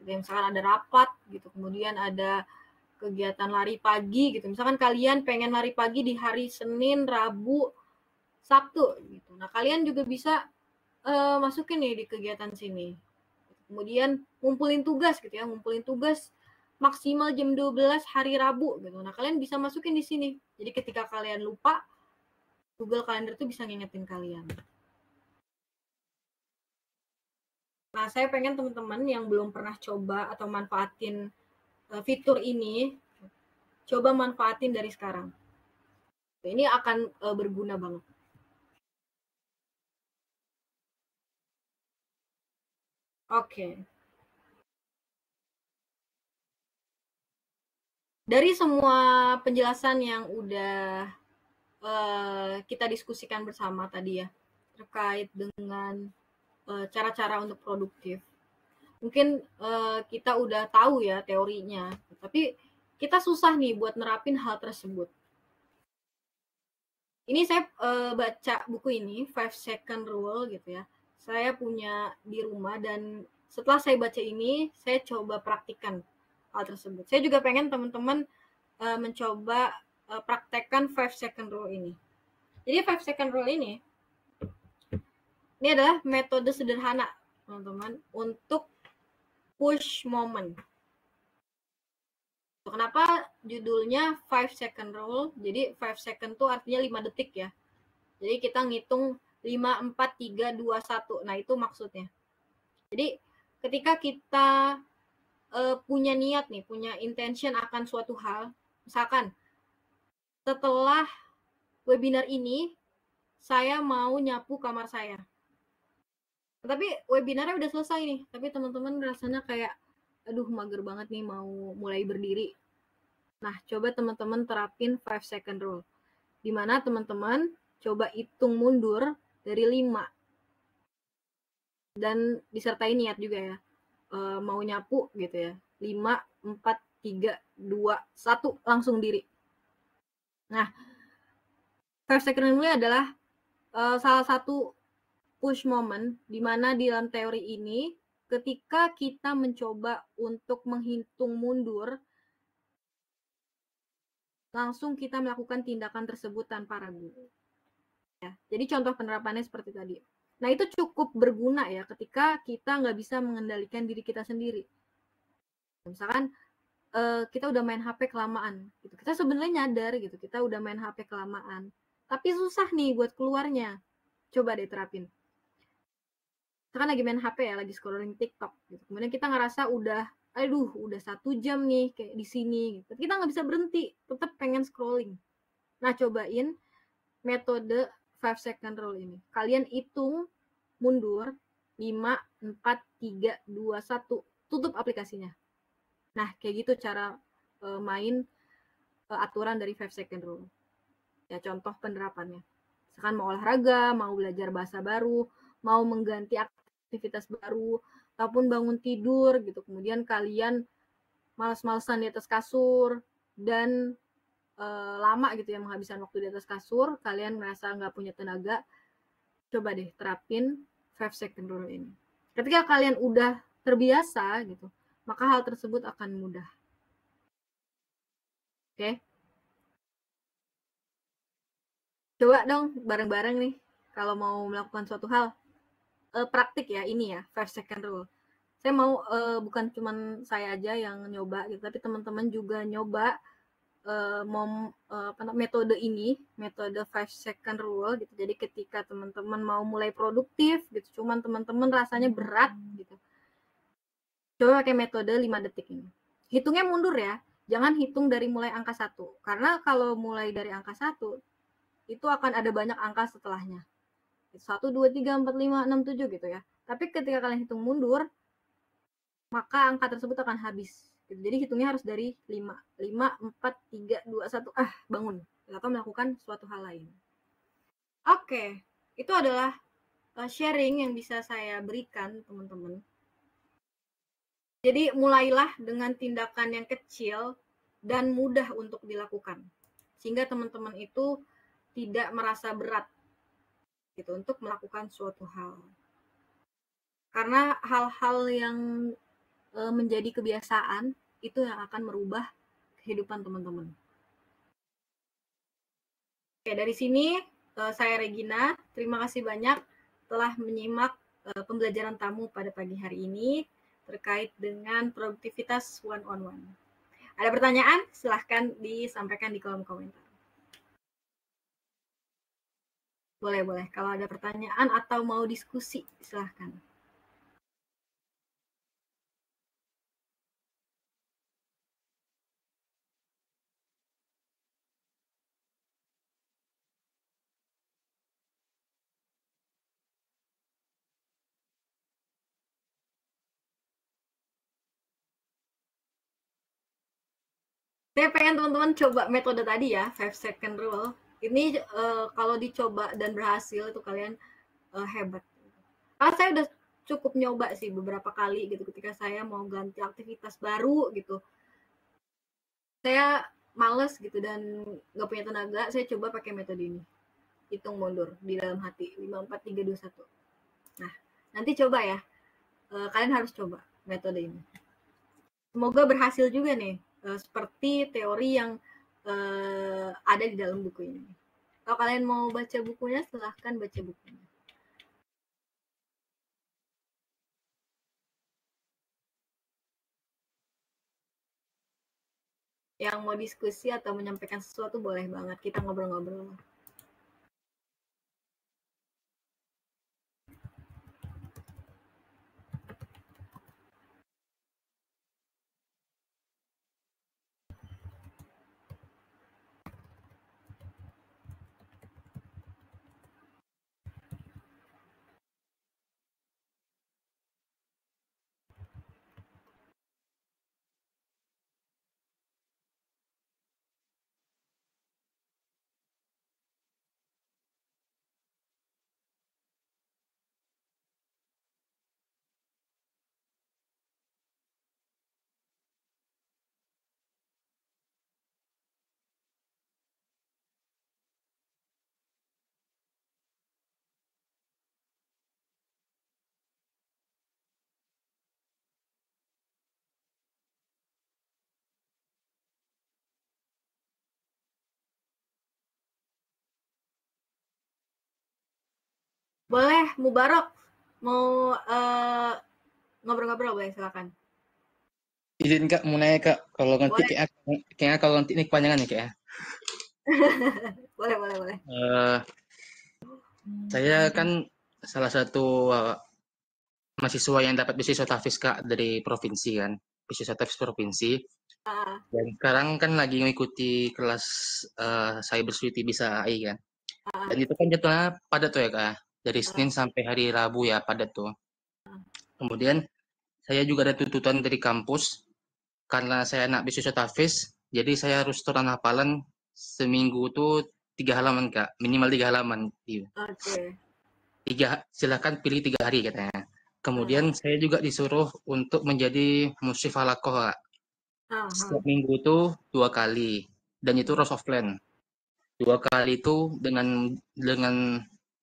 Misalkan ada rapat gitu, kemudian ada kegiatan lari pagi gitu. Misalkan kalian pengen lari pagi di hari Senin, Rabu, Sabtu gitu. Nah, kalian juga bisa masukin nih di kegiatan sini. Kemudian ngumpulin tugas gitu ya, ngumpulin tugas maksimal jam 12 hari Rabu gitu. Nah, kalian bisa masukin di sini. Jadi ketika kalian lupa, Google Calendar tuh bisa ngingetin kalian. Nah, saya pengen teman-teman yang belum pernah coba atau manfaatin fitur ini, coba manfaatin dari sekarang. Ini akan berguna banget. Oke. Dari semua penjelasan yang udah kita diskusikan bersama tadi ya, terkait dengan cara-cara untuk produktif. Mungkin kita udah tahu ya teorinya, tapi kita susah nih buat nerapin hal tersebut. Ini saya baca buku ini, 5 Second Rule gitu ya. Saya punya di rumah dan setelah saya baca ini, saya coba praktikkan hal tersebut. Saya juga pengen teman-teman mencoba praktekkan 5 Second Rule ini. Jadi 5 second rule ini adalah metode sederhana teman-teman untuk push moment. Kenapa judulnya 5 second rule? Jadi 5 second tuh artinya 5 detik ya. Jadi kita ngitung 5, 4, 3, 2, 1. Nah itu maksudnya. Jadi ketika kita punya niat nih, punya intention akan suatu hal, misalkan setelah webinar ini saya mau nyapu kamar saya. Tapi webinarnya udah selesai nih, tapi teman-teman rasanya kayak aduh mager banget nih mau mulai berdiri. Nah, coba teman-teman terapin 5 second rule. Dimana teman-teman coba hitung mundur dari 5. Dan disertai niat juga ya. Mau nyapu gitu ya. 5, 4, 3, 2, 1 langsung diri. Nah, 5 second rule adalah salah satu push moment di mana di dalam teori ini ketika kita mencoba untuk menghitung mundur, langsung kita melakukan tindakan tersebut tanpa ragu. Ya, jadi contoh penerapannya seperti tadi. Nah, itu cukup berguna ya ketika kita nggak bisa mengendalikan diri kita sendiri. Misalkan kita udah main HP kelamaan, gitu. Kita sebenarnya nyadar gitu, kita udah main HP kelamaan, tapi susah nih buat keluarnya. Coba deh terapin. Misalkan lagi main HP ya, lagi scrolling TikTok gitu. Kemudian kita ngerasa udah 1 jam nih kayak di sini gitu. Kita nggak bisa berhenti, tetap pengen scrolling. Nah, cobain metode 5 second rule ini. Kalian hitung mundur 5, 4, 3, 2, 1. Tutup aplikasinya. Nah, kayak gitu cara main aturan dari 5 second rule. Ya, contoh penerapannya. Misalkan mau olahraga, mau belajar bahasa baru, mau mengganti aktivitas baru, ataupun bangun tidur gitu. Kemudian kalian malas-malasan di atas kasur dan lama gitu ya menghabiskan waktu di atas kasur, kalian merasa nggak punya tenaga, coba deh terapin 5 second rule ini. Ketika kalian udah terbiasa gitu, maka hal tersebut akan mudah. Oke? Coba dong bareng-bareng nih kalau mau melakukan suatu hal. Praktik ya ini ya 5 second rule. Saya mau bukan cuman saya aja yang nyoba gitu, tapi teman-teman juga nyoba metode ini, metode 5 second rule gitu. Jadi ketika teman-teman mau mulai produktif gitu, cuman teman-teman rasanya berat gitu, coba pakai metode 5 detik ini. Hitungnya mundur ya, jangan hitung dari mulai angka 1, karena kalau mulai dari angka 1 itu akan ada banyak angka setelahnya, 1, 2, 3, 4, 5, 6, 7 gitu ya. Tapi ketika kalian hitung mundur, maka angka tersebut akan habis. Jadi hitungnya harus dari 5, 5, 4, 3, 2, 1, bangun. Atau melakukan suatu hal lain. Oke, itu adalah sharing yang bisa saya berikan teman-teman. Jadi mulailah dengan tindakan yang kecil dan mudah untuk dilakukan. Sehingga teman-teman itu tidak merasa berat gitu untuk melakukan suatu hal. Karena hal-hal yang menjadi kebiasaan itu yang akan merubah kehidupan teman-teman. Oke, dari sini saya Regina. Terima kasih banyak telah menyimak pembelajaran tamu pada pagi hari ini terkait dengan produktivitas one on one. Ada pertanyaan? Silahkan disampaikan di kolom komentar. Boleh. Kalau ada pertanyaan atau mau diskusi, silahkan. Saya pengen teman-teman coba metode tadi ya, 5 second rule. Ini kalau dicoba dan berhasil itu kalian hebat. Karena saya udah cukup nyoba sih beberapa kali gitu ketika saya mau ganti aktivitas baru gitu. Saya males gitu dan nggak punya tenaga, saya coba pakai metode ini. Hitung mundur di dalam hati, 5, 4, 3, 2, 1. Nah, nanti coba ya. Kalian harus coba metode ini. Semoga berhasil juga nih, seperti teori yang ada di dalam buku ini. Kalau kalian mau baca bukunya, silahkan baca bukunya. Yang mau diskusi atau menyampaikan sesuatu boleh banget, kita ngobrol-ngobrol. Boleh, Mubarok. Mau ngobrol-ngobrol boleh, silakan. Izin Kak, mau nanya Kak, kalau nanti Boleh. kayaknya kalau nanti ini kepanjangan ya Kak ya. Boleh. Eh, saya kan salah satu mahasiswa yang dapat beasiswa TAFIS Kak dari provinsi kan, beasiswa TAFIS provinsi. Dan sekarang kan lagi mengikuti kelas Cybersecurity Bisa AI kan. Dan itu kan jadwalnya padat tuh ya Kak, dari Senin sampai hari Rabu ya padat tuh. Kemudian saya juga ada tuntutan dari kampus karena saya anak beasiswa TAFIS, jadi saya harus setoran hafalan seminggu tuh 3 halaman Kak, minimal 3 halaman. Oke. Silakan pilih 3 hari katanya. Kemudian saya juga disuruh untuk menjadi musyrif halakoh Kak. Setiap minggu itu 2 kali, dan itu rose of plan. 2 kali itu dengan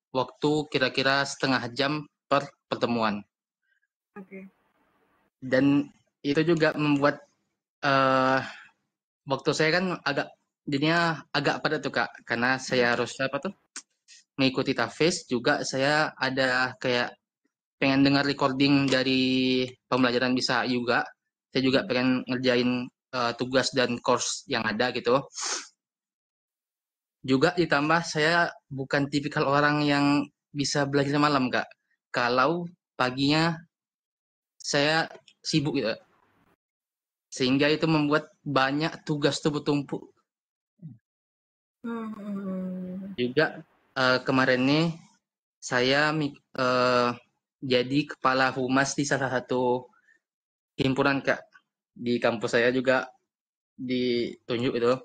waktu kira-kira setengah jam per pertemuan. Oke. Dan itu juga membuat waktu saya kan jadinya agak padat tuh Kak, karena saya harus mengikuti TAFIS, juga saya ada kayak pengen dengar recording dari pembelajaran bisa juga. Saya juga pengen ngerjain tugas dan course yang ada gitu. Juga ditambah saya bukan tipikal orang yang bisa belajar malam Kak. Kalau paginya saya sibuk gitu. Sehingga itu membuat banyak tugas tuh bertumpuk. Juga kemarin nih saya jadi kepala humas di salah satu himpunan Kak. Di kampus saya juga ditunjuk itu.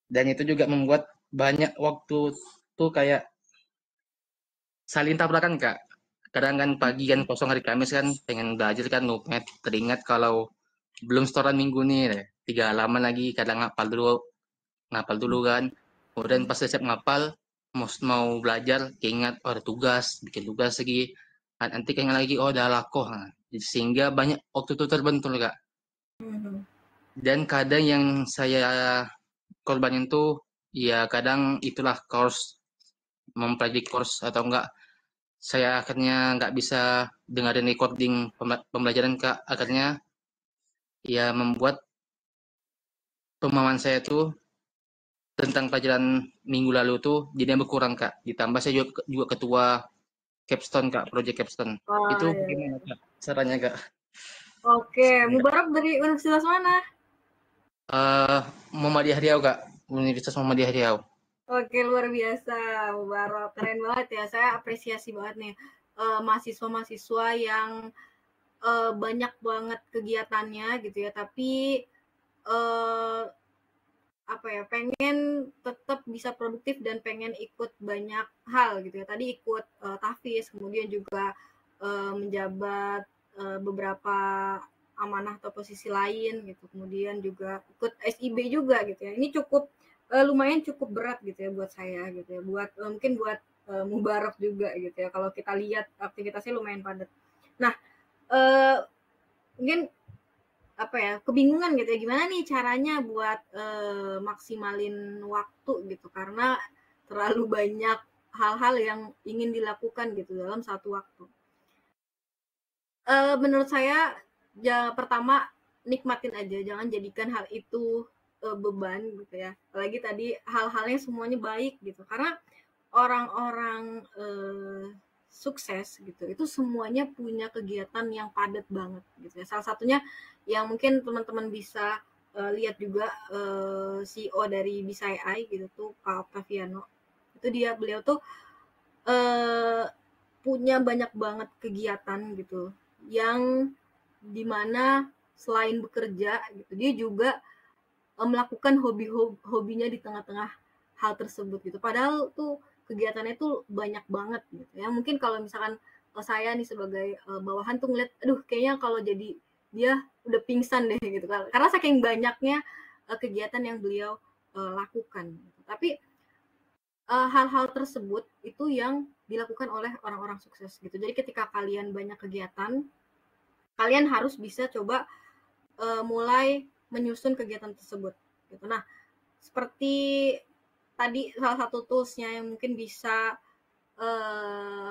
Dan itu juga membuat banyak waktu tuh kayak saling tabrakan Kak. Kadang kan pagi kan kosong, hari Kamis kan pengen belajar kan numet, teringat kalau belum setoran minggu nih, 3 halaman lagi, kadang ngapal dulu kan. Kemudian pas siap ngapal, mau belajar, keingat ada tugas, bikin tugas lagi. Nanti keingat lagi, oh udah lakoh. Nah, sehingga banyak waktu itu terbentur Kak. Dan kadang yang saya korbanin tuh, ya kadang itulah mempelajari course atau enggak saya akhirnya nggak bisa dengerin recording pembelajaran Kak. Akhirnya ya membuat pemahaman saya tuh tentang pelajaran minggu lalu tuh jadinya berkurang Kak. Ditambah saya juga ketua Capstone Kak, project Capstone. Itu bagaimana Kak sarannya Kak? Oke, Mubarok dari universitas mana? Muhammadiyah Riau Kak, Universitas Muhammadiyah Riau. Oke, luar biasa, Mubarok. Keren banget ya. Saya apresiasi banget nih mahasiswa-mahasiswa yang banyak banget kegiatannya gitu ya, tapi pengen tetap bisa produktif dan pengen ikut banyak hal gitu ya. Tadi ikut TAFIS, kemudian juga menjabat beberapa amanah atau posisi lain gitu. Kemudian juga ikut SIB juga gitu ya. Ini cukup lumayan cukup berat gitu ya buat saya gitu ya. Mungkin buat Mubarok juga gitu ya. Kalau kita lihat aktivitasnya lumayan padat. Nah, mungkin kebingungan gitu ya, gimana nih caranya buat maksimalin waktu gitu, karena terlalu banyak hal-hal yang ingin dilakukan gitu dalam satu waktu. Menurut saya pertama nikmatin aja, jangan jadikan hal itu beban gitu ya. Apalagi tadi hal-halnya semuanya baik gitu. Karena orang-orang sukses gitu, itu semuanya punya kegiatan yang padat banget gitu ya. Salah satunya yang mungkin teman-teman bisa lihat juga CEO dari Bisa AI gitu tuh, Pak Octaviano. Itu beliau tuh punya banyak banget kegiatan gitu yang dimana selain bekerja gitu dia juga melakukan hobinya di tengah-tengah hal tersebut gitu. Padahal tuh kegiatannya tuh banyak banget gitu ya. Mungkin kalau misalkan saya nih sebagai bawahan tuh ngeliat, aduh kayaknya kalau jadi dia udah pingsan deh gitu kan. Karena saking banyaknya kegiatan yang beliau lakukan. Tapi hal-hal tersebut itu yang dilakukan oleh orang-orang sukses gitu. Jadi ketika kalian banyak kegiatan, kalian harus bisa coba mulai menyusun kegiatan tersebut gitu. Nah, seperti tadi salah satu toolsnya yang mungkin bisa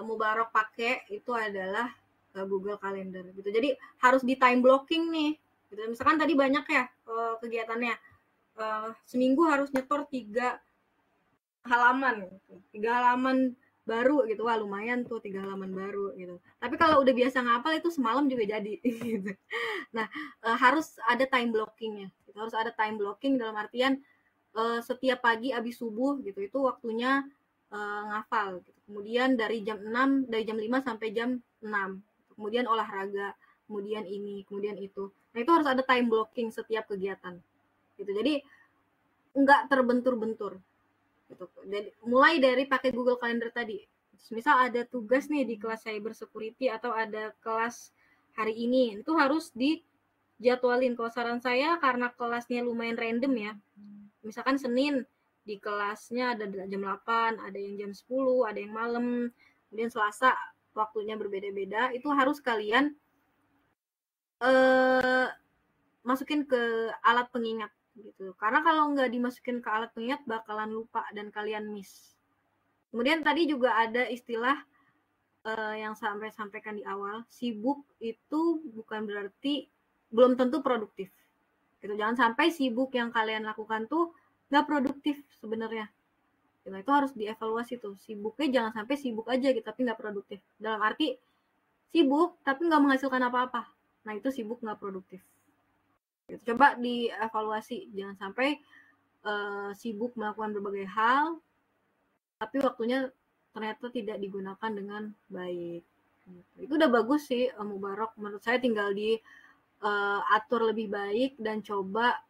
Mubarok pakai itu adalah Google Calendar gitu. Jadi harus di time blocking nih. Gitu. Misalkan tadi banyak ya kegiatannya. Seminggu harus nyetor 3 halaman gitu. 3 halaman baru gitu. Wah, lumayan tuh 3 halaman baru gitu. Tapi kalau udah biasa ngapal itu semalam juga jadi gitu. Nah, harus ada time blockingnya. Gitu. Harus ada time blocking dalam artian setiap pagi abis subuh gitu itu waktunya ngafal gitu. Kemudian dari jam 5 sampai jam 6. Kemudian olahraga, kemudian ini, kemudian itu. Nah, itu harus ada time blocking setiap kegiatan. Gitu. Jadi enggak terbentur-bentur. Gitu. Jadi mulai dari pakai Google Calendar tadi. Misal ada tugas nih di kelas cyber security atau ada kelas hari ini, itu harus dijadwalin. Kalau saran saya karena kelasnya lumayan random ya. Misalkan Senin di kelasnya ada jam 8, ada yang jam 10, ada yang malam. Kemudian Selasa waktunya berbeda-beda. Itu harus kalian masukin ke alat pengingat gitu. Karena kalau nggak dimasukin ke alat pengingat bakalan lupa dan kalian miss. Kemudian tadi juga ada istilah yang sampaikan di awal, sibuk itu bukan berarti belum tentu produktif. Gitu. Jangan sampai sibuk yang kalian lakukan tuh nggak produktif sebenarnya. Gitu. Itu harus dievaluasi tuh. Sibuknya jangan sampai sibuk aja gitu tapi nggak produktif. Dalam arti sibuk tapi nggak menghasilkan apa-apa. Nah itu sibuk nggak produktif. Gitu. Coba dievaluasi, jangan sampai sibuk melakukan berbagai hal tapi waktunya ternyata tidak digunakan dengan baik. Itu udah bagus sih Mubarok. Menurut saya tinggal diatur lebih baik dan coba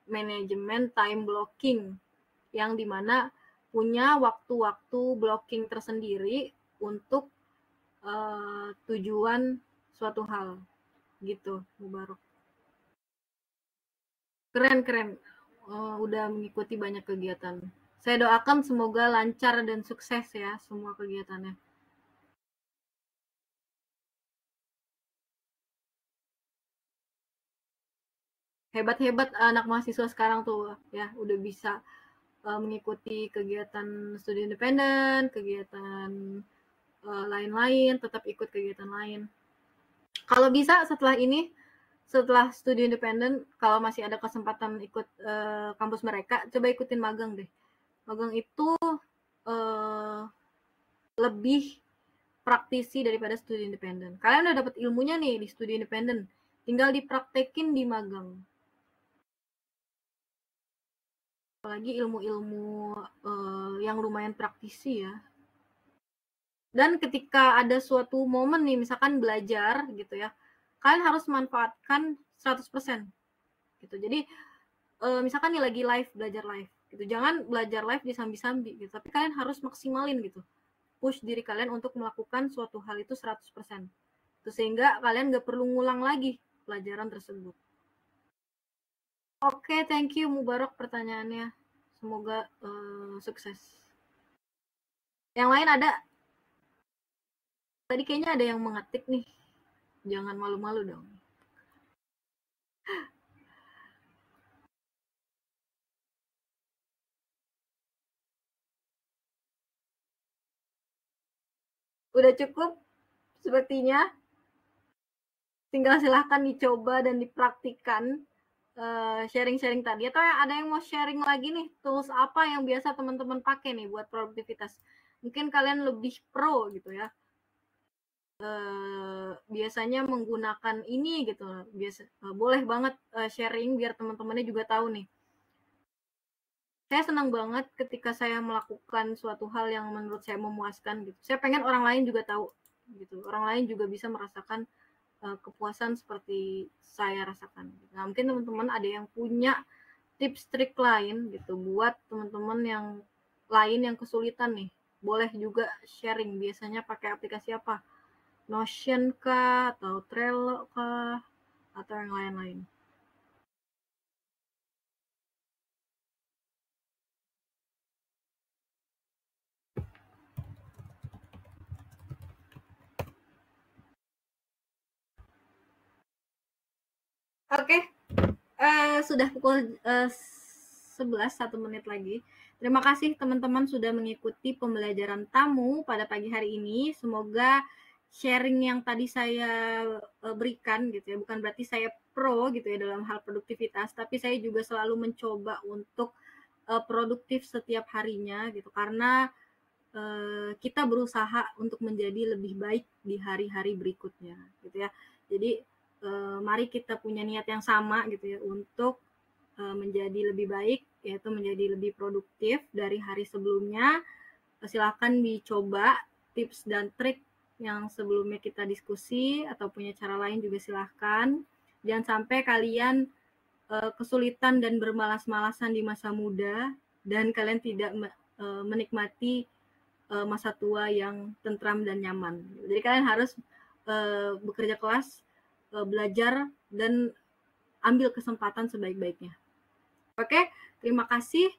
manajemen time blocking yang dimana punya waktu-waktu blocking tersendiri untuk tujuan suatu hal gitu Mubarok. Keren udah mengikuti banyak kegiatan. Saya doakan semoga lancar dan sukses ya semua kegiatannya. Hebat-hebat anak mahasiswa sekarang tuh ya udah bisa mengikuti kegiatan studi independen, kegiatan lain-lain, tetap ikut kegiatan lain. Kalau bisa setelah studi independen, kalau masih ada kesempatan ikut kampus mereka, coba ikutin magang deh. Magang itu lebih praktisi daripada studi independen. Kalian udah dapat ilmunya nih di studi independen, tinggal dipraktekin di magang. Apalagi ilmu-ilmu yang lumayan praktisi ya. Dan ketika ada suatu momen nih, misalkan belajar gitu ya, kalian harus manfaatkan 100%. Gitu. Jadi misalkan nih lagi live, belajar live gitu. Jangan belajar live disambi-sambi gitu, tapi kalian harus maksimalin gitu. Push diri kalian untuk melakukan suatu hal itu 100%. Itu sehingga kalian gak perlu ngulang lagi pelajaran tersebut. Oke, thank you Mubarok pertanyaannya. Semoga sukses. Yang lain ada? Tadi kayaknya ada yang mengetik nih. Jangan malu-malu dong. Udah cukup sepertinya. Tinggal silahkan dicoba dan dipraktikkan sharing-sharing tadi. Atau ada yang mau sharing lagi nih, tools apa yang biasa teman-teman pakai nih buat produktivitas? Mungkin kalian lebih pro gitu ya. Biasanya menggunakan ini gitu. Boleh banget sharing biar teman-temannya juga tahu nih. Saya senang banget ketika saya melakukan suatu hal yang menurut saya memuaskan gitu. Saya pengen orang lain juga tahu gitu. Orang lain juga bisa merasakan kepuasan seperti saya rasakan. Nah, mungkin teman-teman ada yang punya tips trik lain gitu buat teman-teman yang lain yang kesulitan nih. Boleh juga sharing. Biasanya pakai aplikasi apa? Notion kah atau Trello kah atau yang lain-lain? Oke, sudah pukul 11, 1 menit lagi. Terima kasih teman-teman sudah mengikuti pembelajaran tamu pada pagi hari ini. Semoga sharing yang tadi saya berikan gitu ya, bukan berarti saya pro gitu ya dalam hal produktivitas, tapi saya juga selalu mencoba untuk produktif setiap harinya gitu, karena kita berusaha untuk menjadi lebih baik di hari-hari berikutnya gitu ya. Jadi mari kita punya niat yang sama gitu ya untuk menjadi lebih baik, yaitu menjadi lebih produktif dari hari sebelumnya. Silakan dicoba tips dan trik yang sebelumnya kita diskusi, atau punya cara lain juga silahkan. Jangan sampai kalian kesulitan dan bermalas-malasan di masa muda dan kalian tidak menikmati masa tua yang tentram dan nyaman. Jadi kalian harus bekerja keras, belajar, dan ambil kesempatan sebaik-baiknya. Oke, terima kasih.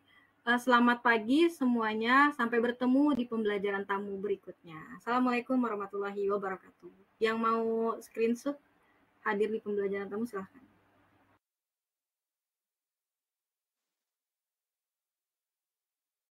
Selamat pagi semuanya. Sampai bertemu di pembelajaran tamu berikutnya. Assalamualaikum warahmatullahi wabarakatuh. Yang mau screenshot hadir di pembelajaran tamu silahkan.